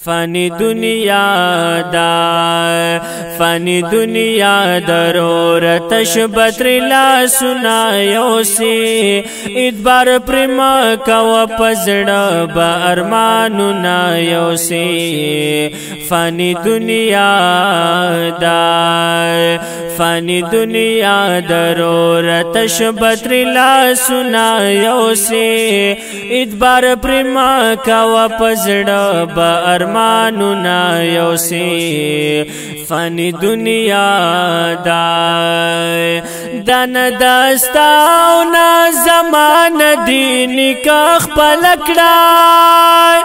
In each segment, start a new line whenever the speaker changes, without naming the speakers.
فانی دنیا دا فانی دنیا ضرورتش بطری لا سنا یوسی ادبار پرما کوا پزڑا با ارمانو نا یوسی فانی دنیا دا فانی دنیا ضرورتش بطری لا سنا یوسی ادبار پرما کوا پزڑا با ارمانو نا یوسی فانی دنیا دن دستاو نا زمان دینی کخ پلکڑای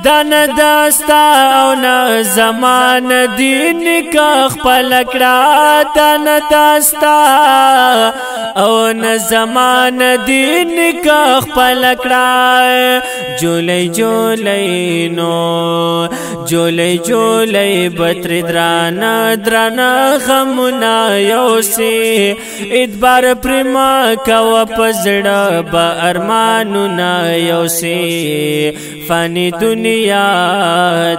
دن دستاو نا زمان دینی کخ پلکڑا دن دستا او نا زمان دینی کخ پلکڑا جولی جولی نو جولی جولی بطر درانا درانا غمنا یوسی ادبار پرما کوا پزڑا با ارمانو نا یوسی فانی دنیا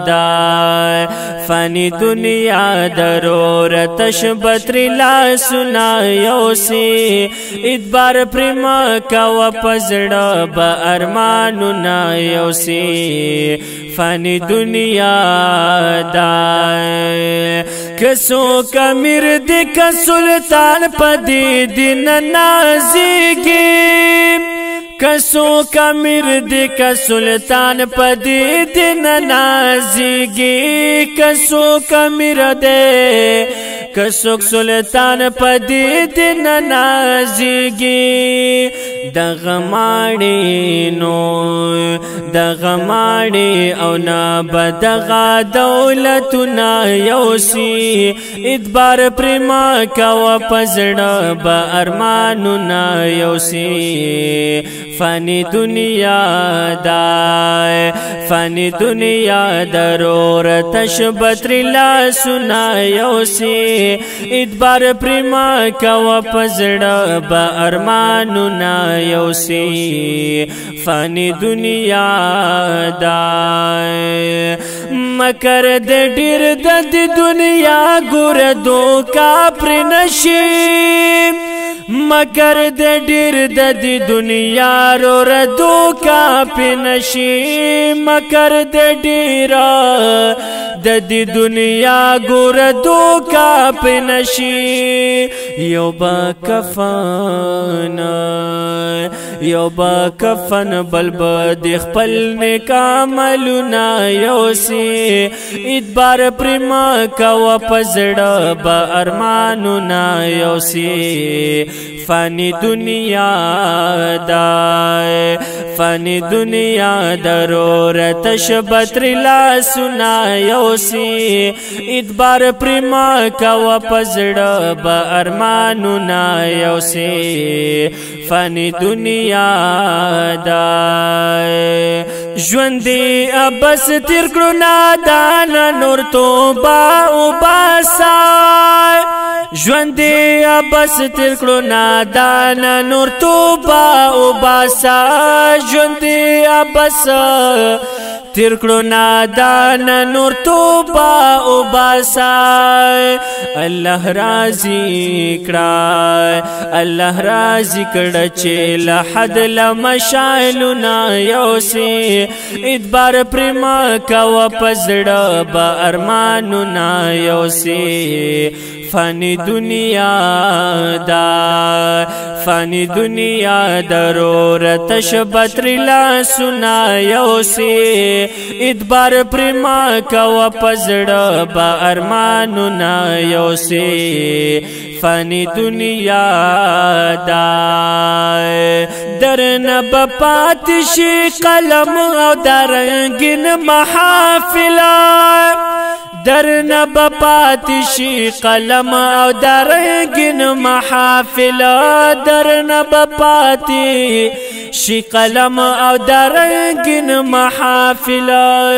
دا فانی دنیا ضرورتش بطری لا سنا یوسی ادبار پرما کوا پزڑا با ارمانو نا یوسی فانی دنیا دا کسو کمیر دی کا سلطان پدی دین نازیگی کسو کمیر دی کا سلطان پدی دین نازیگی کسو کمیر دی کسو سلطان پدی دین نازیگی دغماڑی نو دغماڑی او نا بدغا دولتنا یوسی ادبار پرما کوا پزڑا با ارمانو نا یوسی فانی دنیا دا فانی دنیا ضرورتش بطری لا سنا یوسی ادبار پرما کوا پزڑا با ارمانو نا یوسی فانی دنیا دا مکر د ډیر د دنیا ګور دوکا پر نشي مکر د ډیر د دنیا رو ردو کا پنشي مکر د ډیر د دنیا ګور دو کا پنشي یو با کفن یو با کفن بلب د خپل نکاملنا یوسی ادبار پرما کوا پزړه با ارمانو نا یوسی فانی دنیا دا فانی دنیا ضرورتش بطری لا سنا یوسی ادبار پرما کوا پزړه با ارمانو نا یوسی فانی دنیا دا ژوندې ابس تیر کړو نادان نور توبه او باسا ژوندې ابس تیر کړو نادان نور توبه او باسا ژوندې ابس تیر کړو نادان نور توبه او باسا الله راضي کړه الله راضي کړه چې لحد لمشالنا یوسی ادبار پرما کوا پزړه با ارمانو نا یوسی فانی دنیا دا فانی دنیا ضرورتش بطری لا سنا یوسی ادبار پرما کوا پزړه با ارمانو نا یوسی فانی دنیا دا درن بپات شي قلم او درنگین محافلا درن بپات شي قلم او درنگین محافلا درن بپات شي قلم او درنگین محافلا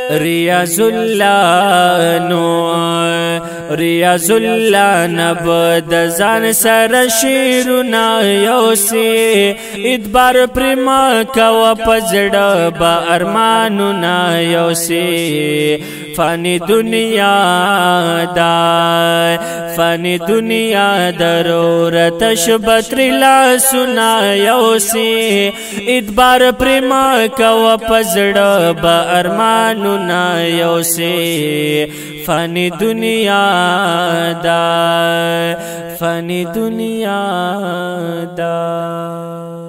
ریاض الله نو ریاض الله نب د ځان سره شیرونه یوسي ادبار پرما کوا پزړه با ارمانونه یوسي فانی دنیا دا فانی دنیا ضرورت شبتر لا سنا یوسی ادبار پرما کوا پزړه با ارمانونه یوسی فانی دنیا دا فانی دنیا دا